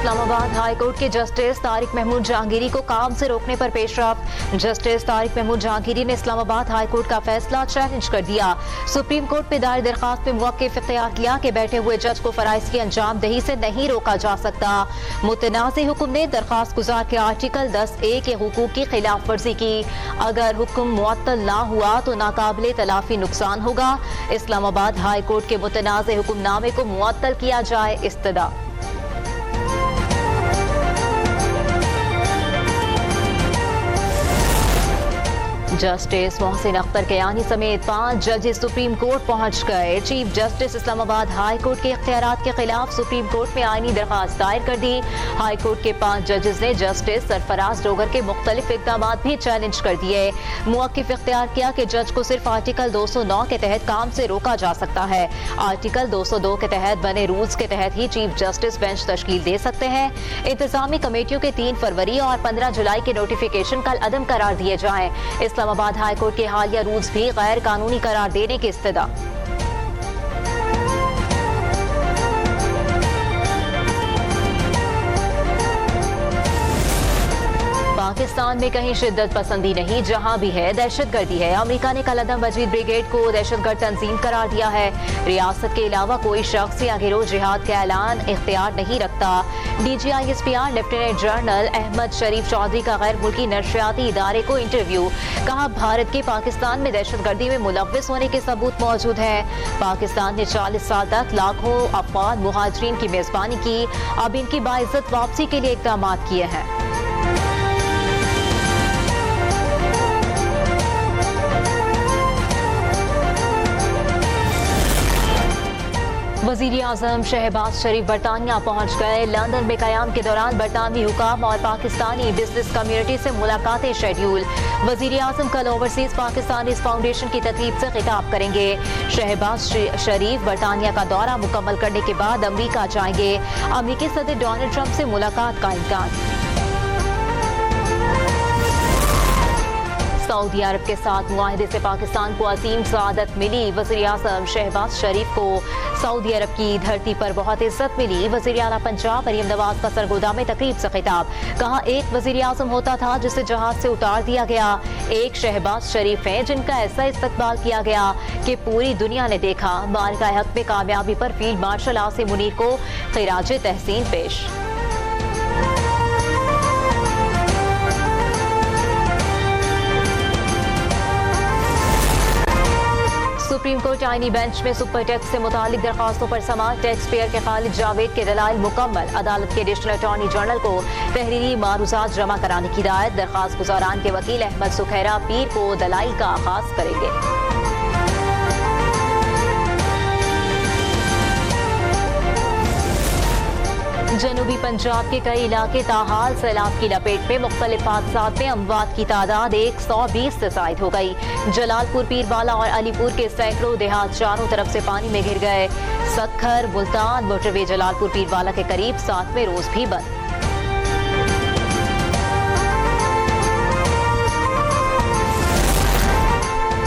Islamabad high court के justice Tariq Mahmood Jahangiri को काम से रोकने पर पेशरफ। जस्टिस तारिक महमूद जहांगीरी ने इस्लामाबाद हाई कोर्ट का फैसला चैलेंज कर दिया। सुप्रीम कोर्ट में दायर दरखास्त में मुवक्किफ इख्तियार किया कि बैठे हुए जज को फराइज की अंजाम दही से नहीं रोका जा सकता। मुतनाज़ हुक्म ने दरखास्त गुजार के आर्टिकल 10A के हुकूक की खिलाफ वर्जी की। अगर हुक्म मुअत्तल ना हुआ तो नाकाबिले तलाफी नुकसान होगा। इस्लामाबाद हाई कोर्ट के मुतनाज़ हुक्मनामे को मुअत्तल किया जाए इस्तदा। जस्टिस मोहसिन अख्तर कयानी समेत 5 जजेस सुप्रीम कोर्ट पहुंच गए। Chief justice Islamabad high court के इख्तियारात के खिलाफ सुप्रीम कोर्ट में आईनी दरखास्त दायर कर दी। हाई कोर्ट के 5 जजेस ने जस्टिस सरफराज डोगर के मुख्तलिफ इक़दाम भी चैलेंज कर दिए। मुवक्किफ इख्तियार किया कि जज को सिर्फ आर्टिकल 209 के तहत काम से रोका जा सकता है। आर्टिकल 202 के तहत बने रूल्स के तहत ही चीफ जस्टिस बेंच तश्कील दे सकते हैं। इंतजामी कमेटियों के 3 फरवरी और 15 जुलाई के नोटिफिकेशन कल अदम करार दिए जाएं। इस्लामाबाद हाई कोर्ट के हालिया रूल्स भी गैर कानूनी करार देने की इस्तदा। पाकिस्तान में कहीं शिद्दत पसंदी नहीं, जहां भी है दहशतगर्दी है। अमेरिका ने कल अदम वजीद ब्रिगेड को दहशतगर्द तंजीम करार दिया है। रियासत के अलावा कोई शख्स या गिरोह जिहाद का ऐलान इख्तियार नहीं रखता। DGISPR लेफ्टिनेंट जनरल अहमद शरीफ चौधरी का गैर मुल्की नशरियाती इदारे को इंटरव्यू। कहा, भारत के पाकिस्तान में दहशतगर्दी में मुलव्विस होने के सबूत मौजूद हैं। पाकिस्तान ने 40 साल तक लाखों अफगान मुहाजिरीन की मेजबानी की। अब इनकी बाइज्जत वापसी के लिए इक़दाम किए हैं। वज़ीर आज़म शहबाज शरीफ बरतानिया पहुंच गए। लंदन में क़याम के दौरान बरतानवी हुकाम और पाकिस्तानी बिजनेस कम्युनिटी से मुलाकातें शेड्यूल। वज़ीर आज़म कल ओवरसीज पाकिस्तानी फाउंडेशन की तकरीब से खिताब करेंगे। शहबाज शरीफ बरतानिया का दौरा मुकम्मल करने के बाद अमरीका जाएंगे। अमरीकी सदर डोनाल्ड ट्रंप से मुलाकात का इम्कान। सऊदी अरब के साथ मुआहदे से पाकिस्तान को अजीम सआदत मिली। वज़ीर आज़म शहबाज शरीफ को सऊदी अरब की धरती पर बहुत इज्जत मिली। वज़ीर आला पंजाब मरियम नवाज का सरगोदा में तकरीब से खिताब। कहा, एक वज़ीर आज़म होता था जिसे जहाज से उतार दिया गया। एक शहबाज शरीफ हैं जिनका ऐसा इस्तकबाल किया गया कि पूरी दुनिया ने देखा। मार्का हक में कामयाबी पर फील्ड मार्शल आसिम मुनीर को खिराज तहसीन पेश। सुप्रीम कोर्ट आईनी बेंच में सुपर टैक्स से मुतालिक दरखास्तों पर समाअत। टैक्स पेयर के खालिद जावेद के दलाइल मुकम्मल। अदालत के एडिशनल अटॉर्नी जनरल को तहरीरी मारूजात जमा कराने की हिदायत। दरखास्त गुजारान के वकील अहमद सुखैरा पीर को दलाइल का आगाज करेंगे। जनूबी पंजाब के कई इलाके ताहाल सैलाब की लपेट में। मुख्तलिफ हादसात में अमवात की तादाद 120 से जायद हो गई। जलालपुर, पीरवाला और अलीपुर के सैकड़ों देहात चारों तरफ से पानी में घिर गए। सक्खर, मुल्तान मोटरवे जलालपुर पीरवाला के करीब 7वें रोज भी बंद।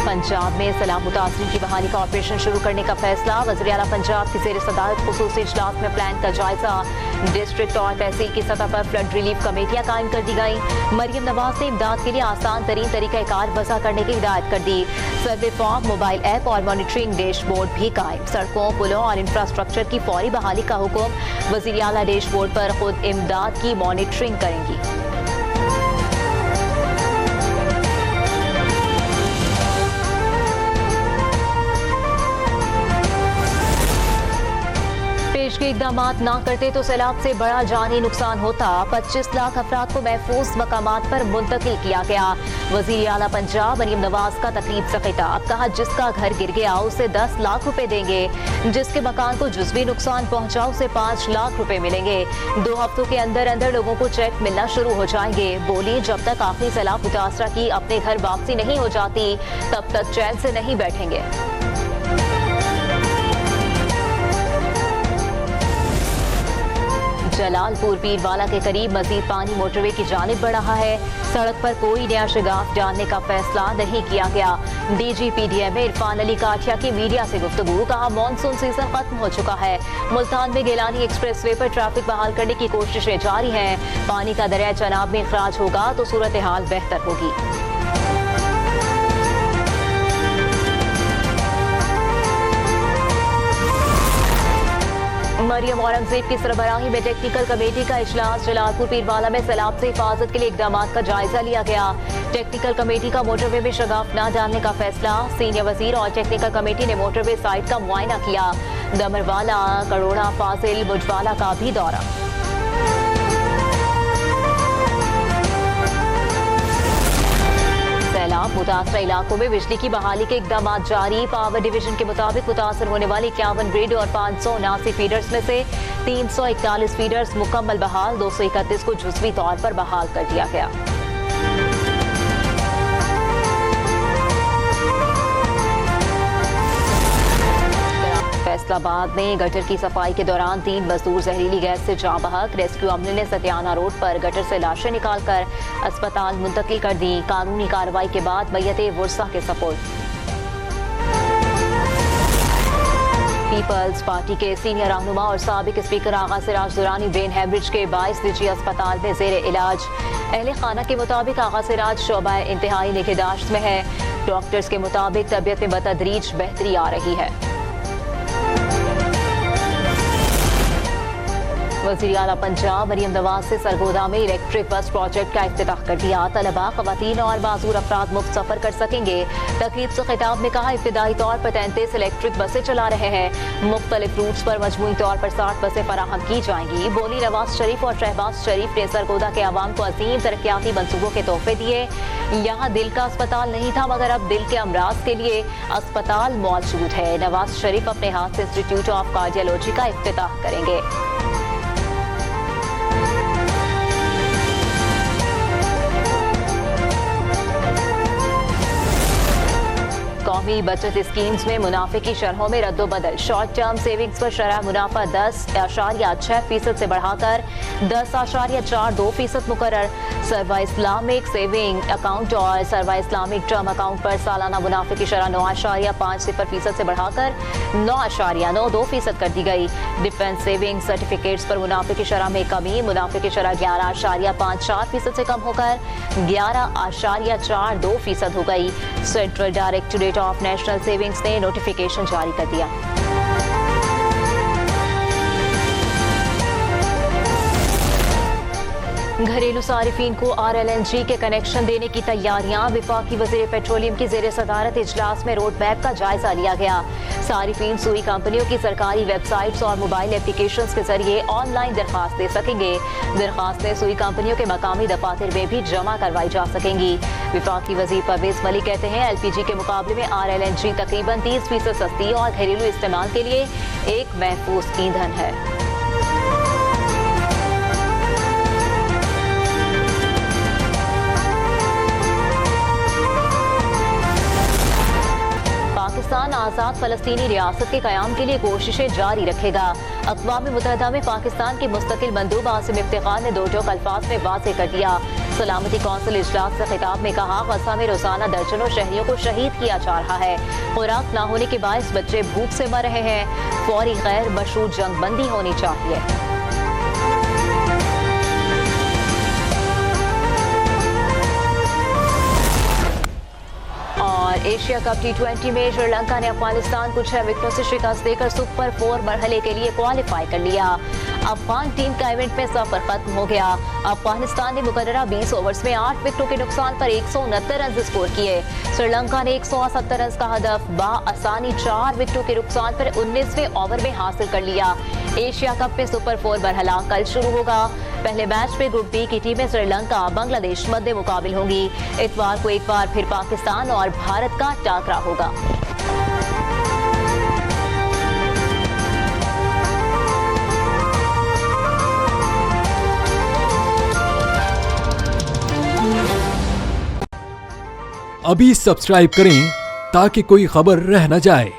पंजाब में सैलाब मुतासरीन की बहाली का ऑपरेशन शुरू करने का फैसला। वज़ीर आला पंजाब की ज़ेर सदारत खुसूसी इजलास में प्लान का जायजा। डिस्ट्रिक्ट और तहसील की सतह पर फ्लड रिलीफ कमेटियां कायम कर दी गई। मरियम नवाज ने इमदाद के लिए आसान तरीन तरीक़ाकार वज़ा करने की हिदायत कर दी। सर्वे फॉर्म, मोबाइल ऐप और मॉनिटरिंग डैशबोर्ड भी कायम। सड़कों, पुलों और इंफ्रास्ट्रक्चर की फौरी बहाली का हुक्म। वज़ीर आला डैशबोर्ड पर खुद इमदाद की मॉनिटरिंग करेंगी। के इकदाम ना करते तो सैलाब से बड़ा जानी नुकसान होता। 25 लाख अफराद को महफूज मकामात पर मुंतकिल किया गया। वज़ीर आला पंजाब मरियम नवाज का तकरीब से खिताब। कहा, जिसका घर गिर गया उसे 10 लाख रुपए देंगे। जिसके मकान को जुज़वी नुकसान पहुंचा उसे 5 लाख रुपए मिलेंगे। 2 हफ्तों के अंदर अंदर लोगों को चेक मिलना शुरू हो जाएंगे। बोली, जब तक आखिरी सैलाब मुतासरा की अपने घर वापसी नहीं हो जाती तब तक चैन से नहीं बैठेंगे। जलालपुर पीरवाला के करीब मजीद पानी मोटरवे की जानिब बढ़ रहा है। सड़क पर कोई नया शिगाफ डालने का फैसला नहीं किया गया। DGPDM इरफान अली काठिया की मीडिया से गुफ्तगू, कहा मानसून सीजन खत्म हो चुका है। मुल्तान में गिलानी एक्सप्रेसवे पर ट्रैफिक बहाल करने की कोशिशें जारी हैं। पानी का दरिया चनाब में इखराज होगा तो सूरत हाल बेहतर होगी। मरियम औरंगजेब की सरबराही में टेक्निकल कमेटी का इजलास। जलालपुर पीरवाला में सैलाब से हिफाजत के लिए इकदाम का जायजा लिया गया। टेक्निकल कमेटी का मोटरवे में शगाफ न डालने का फैसला। सीनियर वजीर और टेक्निकल कमेटी ने मोटरवे साइट का मुआयना किया। दमरवाला, करोड़ा, फाजिल, बुजवाला का भी दौरा। सैलाब मुतासरा इलाकों में बिजली की बहाली के इकदाम जारी। पावर डिवीजन के मुताबिक मुतासर होने वाली 51 ग्रिड और 579 फीडर्स में से 341 फीडर्स मुकम्मल बहाल, 231 को जुज़वी तौर पर बहाल कर दिया गया। फैसलाबाद में गटर की सफाई के दौरान 3 मजदूर जहरीली गैस से जाँ बहक। रेस्क्यू अमले ने सतियाना रोड पर गटर से लाशें निकालकर अस्पताल मुंतकिल कर दी। कानूनी कार्रवाई के बाद मय्यते वर्सा के सपुर्द। पीपल्स पार्टी के सीनियर रहनुमा और साबिक स्पीकर आगा सिराज दुरानी ब्रेन हैमरेज के बाइस निजी अस्पताल में जेर इलाज। अहले खाना के मुताबिक आगा सिराज शोबा इंतहाई निगहदाश्त में है। डॉक्टर्स के मुताबिक तबीयत में बतदरीज बेहतरी आ रही है। वज़ीर आला पंजाब मरियम नवाज से सरगोदा में इलेक्ट्रिक बस प्रोजेक्ट का इफ्तिताह कर दिया। तलबा, ख़वातीन और माज़ूर अफराद मुफ्त सफर कर सकेंगे। तकरीब से खिताब में कहा, इब्तिदाई तौर पर 33 इलेक्ट्रिक बसें चला रहे हैं। मुख्तलिफ रूट्स पर मजमूई तौर पर 60 बसें फराहम की जाएंगी। बोली नवाज शरीफ और शहबाज शरीफ ने सरगोदा के अवाम को अजीम तरक्याती मंसूबों के तोहफे दिए। यहाँ दिल का अस्पताल नहीं था, मगर अब दिल के अमराज के लिए अस्पताल मौजूद है। नवाज शरीफ अपने हाथ से इंस्टीट्यूट ऑफ कार्डियोलॉजी का इफ्तिताह करेंगे। कौमी बचत स्कीम्स में मुनाफे की शरहों में रद्दोबदल। शॉर्ट टर्म सेविंग्स पर शरह मुनाफा 10.6% से बढ़ाकर 10.42% मुकर्रर। सरवा इस्लामिक सेविंग अकाउंट और सरवा इस्लामिक टर्म अकाउंट पर सालाना मुनाफे की शरह 9.50% से बढ़ाकर 9.92% कर दी गई। डिफेंस सेविंग सर्टिफिकेट्स पर मुनाफे की शरह में कमी। मुनाफे की शरह 11.54% से कम होकर 11.42% हो गई। Central directorate of national savings ने नोटिफिकेशन जारी कर दिया। घरेलू सारिफीन को RLNG के कनेक्शन देने की तैयारियां। विफाकी वज़ीर पेट्रोलियम की ज़ेर सदारत इजलास में रोड मैप का जायजा लिया गया। सारिफीन सुई कंपनियों की सरकारी वेबसाइट्स और मोबाइल एप्लीकेशंस के जरिए ऑनलाइन दरखास्त दे सकेंगे। दरखास्तें सुई कंपनियों के मकामी दफातर में भी जमा करवाई जा सकेंगी। विफाकी वज़ीर परवेज मलिक कहते हैं, LPG के मुकाबले में RLNG तकरीबन 30% सस्ती और घरेलू इस्तेमाल के लिए एक महफूज ईंधन है। पाकिस्तान आज़ाद फ़लस्तीनी रियासत के क़याम के लिए कोशिशें जारी रखेगा। अक़वाम मुत्तहिदा में पाकिस्तान के मुस्तकिल मंदूब आसिम इफ्तिखार ने दो टोक अल्फाज में वाज़ेह कर दिया। सलामती कौंसिल इजलास से खिताब में कहा, गज़ा में रोजाना दर्जनों शहरियों को शहीद किया जा रहा है। खुराक न होने के बायस बच्चे भूख से मर रहे हैं। फौरी गैर मशरूत जंगबंदी होनी चाहिए। एशिया कप T20 में श्रीलंका ने अफगानिस्तान को 6 विकेटों से शिकस्त देकर सुपर 4 मरहले के लिए क्वालिफाई कर लिया। अफगान टीम का इवेंट में सफर खत्म हो गया। अफगानिस्तान ने मुकर्ररा 20 ओवर्स में 8 विकेटों के नुकसान पर 169 रन स्कोर किए। श्रीलंका ने 168 रन का हदफ आसानी 4 विकेटों के नुकसान पर 19वें ओवर में हासिल कर लिया। एशिया कप में सुपर 4 मरहला कल शुरू होगा। पहले मैच में ग्रुप बी की टीमें श्रीलंका बांग्लादेश मध्य मुकाबिल होंगी। इतवार को एक बार फिर पाकिस्तान और भारत का टाकरा होगा। अभी सब्सक्राइब करें ताकि कोई खबर रह न जाए।